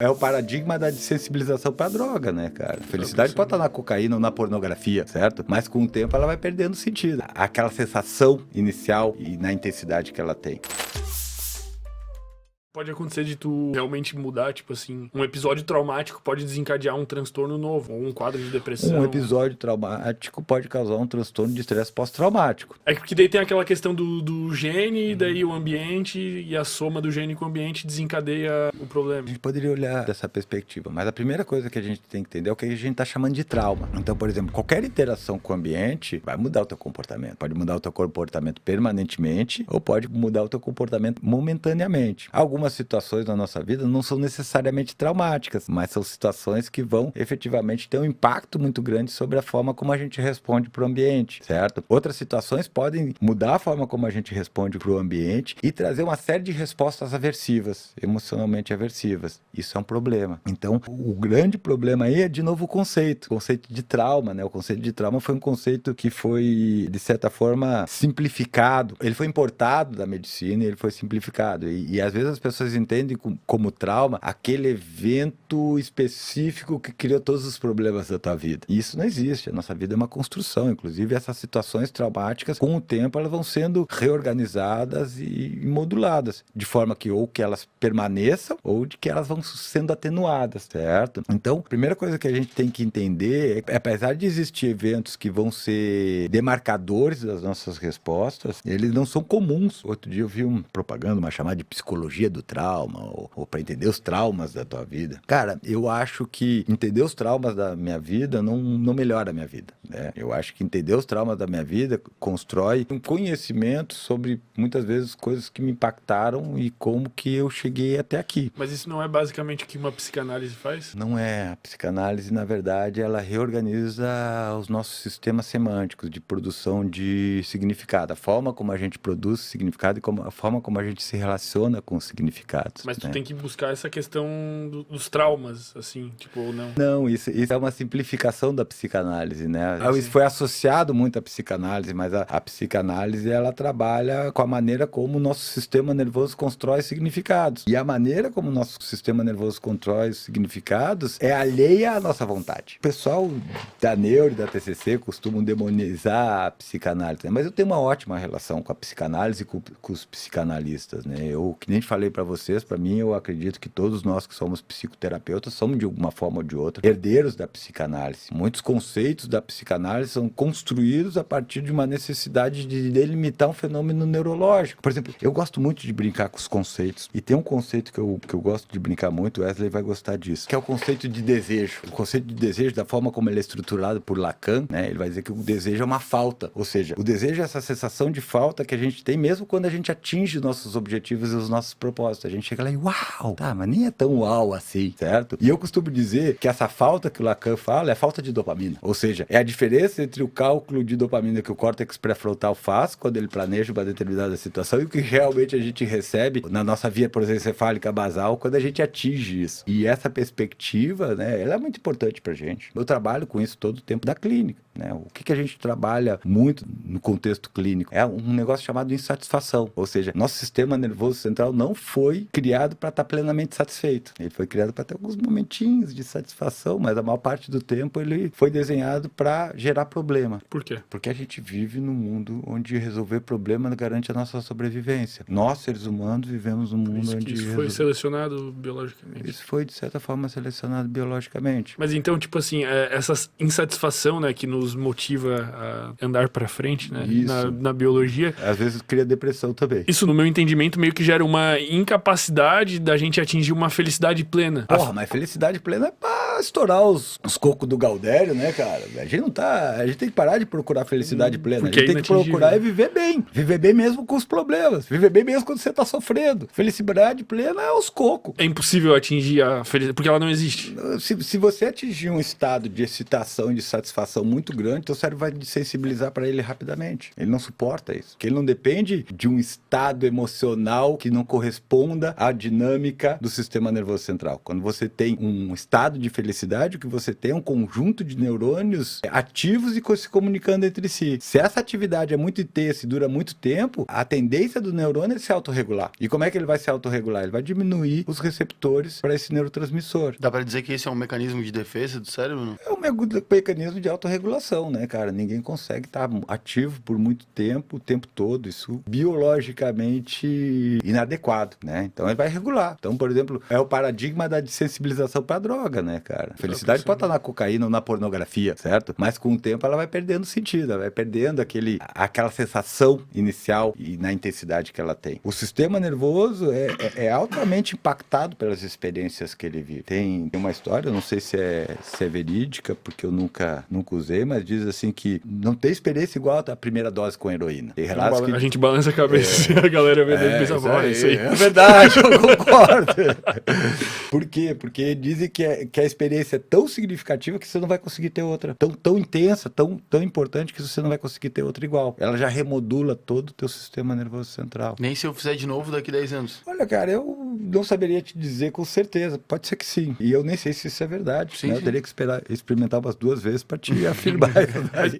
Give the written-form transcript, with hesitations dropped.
É o paradigma da desensibilização pra droga, né, cara? Felicidade pode estar na cocaína ou na pornografia, certo? Mas com o tempo ela vai perdendo sentido. Aquela sensação inicial e na intensidade que ela tem. Pode acontecer de tu realmente mudar, tipo assim, um episódio traumático pode desencadear um transtorno novo, ou um quadro de depressão. Um episódio traumático pode causar um transtorno de estresse pós-traumático. É que daí tem aquela questão do gene, daí o ambiente, e a soma do gene com o ambiente desencadeia o problema. A gente poderia olhar dessa perspectiva, mas a primeira coisa que a gente tem que entender é o que a gente está chamando de trauma. Então, por exemplo, qualquer interação com o ambiente vai mudar o teu comportamento. Pode mudar o teu comportamento permanentemente ou pode mudar o teu comportamento momentaneamente. Algumas situações na nossa vida não são necessariamente traumáticas, mas são situações que vão efetivamente ter um impacto muito grande sobre a forma como a gente responde para o ambiente, certo? Outras situações podem mudar a forma como a gente responde para o ambiente e trazer uma série de respostas aversivas, emocionalmente aversivas. Isso é um problema. Então, o grande problema aí é, de novo, o conceito de trauma, né? O conceito de trauma foi um conceito que foi, de certa forma, simplificado. Ele foi importado da medicina e ele foi simplificado. E às vezes as pessoas entendem como trauma aquele evento específico que criou todos os problemas da tua vida. E isso não existe. A nossa vida é uma construção. Inclusive, essas situações traumáticas, com o tempo, elas vão sendo reorganizadas e moduladas, de forma que ou que elas permaneçam ou de que elas vão sendo atenuadas, certo? Então, a primeira coisa que a gente tem que entender é, apesar de existir eventos que vão ser demarcadores das nossas respostas, eles não são comuns. Outro dia eu vi uma propaganda, uma chamada de psicologia do trauma, ou para entender os traumas da tua vida. Cara, eu acho que entender os traumas da minha vida não melhora a minha vida, né? Eu acho que entender os traumas da minha vida constrói um conhecimento sobre, muitas vezes, coisas que me impactaram e como que eu cheguei até aqui. Mas isso não é basicamente o que uma psicanálise faz? Não é. A psicanálise, na verdade, ela reorganiza os nossos sistemas semânticos de produção de significado. A forma como a gente produz significado e a forma como a gente se relaciona com os significados. Mas tu né? tem que buscar essa questão dos traumas, assim, tipo, ou não? Não, isso é uma simplificação da psicanálise, né? Sim. Isso foi associado muito à psicanálise, mas a psicanálise, ela trabalha com a maneira como o nosso sistema nervoso constrói significados. E a maneira como o nosso sistema nervoso constrói significados é alheia à nossa vontade. O pessoal da Neuro e da TCC costumam demonizar a psicanálise, né? Mas eu tenho uma ótima relação com a psicanálise e com os psicanalistas, né? Eu, que nem falei para vocês, para mim, eu acredito que todos nós que somos psicoterapeutas somos, de alguma forma ou de outra, herdeiros da psicanálise. Muitos conceitos da psicanálise são construídos a partir de uma necessidade de delimitar um fenômeno neurológico. Por exemplo, eu gosto muito de brincar com os conceitos, e tem um conceito que eu gosto de brincar muito, o Wesley vai gostar disso, que é o conceito de desejo. O conceito de desejo, da forma como ele é estruturado por Lacan, né, ele vai dizer que o desejo é uma falta, ou seja, o desejo é essa sensação de falta que a gente tem mesmo quando a gente atinge nossos objetivos e os nossos propósitos. A gente chega lá e uau, tá, mas nem é tão uau assim, certo? E eu costumo dizer que essa falta que o Lacan fala é falta de dopamina, ou seja, é a diferença entre o cálculo de dopamina que o córtex pré-frontal faz quando ele planeja uma determinada situação e o que realmente a gente recebe na nossa via prosencefálica basal quando a gente atinge isso. E essa perspectiva, né, ela é muito importante pra gente. Eu trabalho com isso todo o tempo da clínica, né? O que a gente trabalha muito no contexto clínico é um negócio chamado insatisfação, ou seja, nosso sistema nervoso central não foi criado para estar plenamente satisfeito. Ele foi criado para ter alguns momentinhos de satisfação, mas a maior parte do tempo ele foi desenhado para gerar problema. Por quê? Porque a gente vive num mundo onde resolver problema garante a nossa sobrevivência. Nós, seres humanos, vivemos num mundo onde... Isso foi selecionado biologicamente. Isso foi, de certa forma, selecionado biologicamente. Mas então, tipo assim, essa insatisfação, né, que nos motiva a andar pra frente, né, na biologia... Às vezes cria depressão também. Isso, no meu entendimento, meio que gera uma incapacidade da gente atingir uma felicidade plena. Porra, mas felicidade plena é pra estourar os cocos do Gaudério, né, cara? A gente não tá... A gente tem que parar de procurar felicidade plena. Porque a gente tem que procurar é viver bem. Viver bem mesmo com os problemas. Viver bem mesmo quando você tá sofrendo. Felicidade plena é os cocos. É impossível atingir a felicidade, porque ela não existe. Se você atingir um estado de excitação e de satisfação muito grande, teu cérebro vai sensibilizar para ele rapidamente. Ele não suporta isso. Porque ele não depende de um estado emocional que não corresponda à dinâmica do sistema nervoso central. Quando você tem um estado de felicidade felicidade, o que você tem é um conjunto de neurônios ativos e se comunicando entre si. Se essa atividade é muito intensa e dura muito tempo, a tendência do neurônio é se autorregular. E como é que ele vai se autorregular? Ele vai diminuir os receptores para esse neurotransmissor. Dá para dizer que esse é um mecanismo de defesa do cérebro? Não? É um mecanismo de autorregulação, né, cara? Ninguém consegue estar ativo por muito tempo, o tempo todo. Isso biologicamente inadequado, né? Então ele vai regular. Então, por exemplo, é o paradigma da desensibilização para droga, né, cara? A felicidade pode estar na cocaína ou na pornografia, certo? Mas com o tempo ela vai perdendo sentido, ela vai perdendo aquela sensação inicial e na intensidade que ela tem. O sistema nervoso é altamente impactado pelas experiências que ele vive. Tem uma história, não sei se é verídica, porque eu nunca usei, mas diz assim que não tem experiência igual à primeira dose com heroína. Tem relatos que... A gente balança a cabeça e a galera vê e pensa, isso aí. É verdade, eu concordo. Por quê? Porque dizem que a experiência é tão significativa que você não vai conseguir ter outra. Tão intensa, tão importante que você não vai conseguir ter outra igual. Ela já remodula todo o teu sistema nervoso central. Nem se eu fizer de novo daqui 10 anos. Olha, cara, eu não saberia te dizer com certeza. Pode ser que sim. E eu nem sei se isso é verdade. Sim, né? sim. Eu teria que experimentar umas 2 vezes para te afirmar a verdade.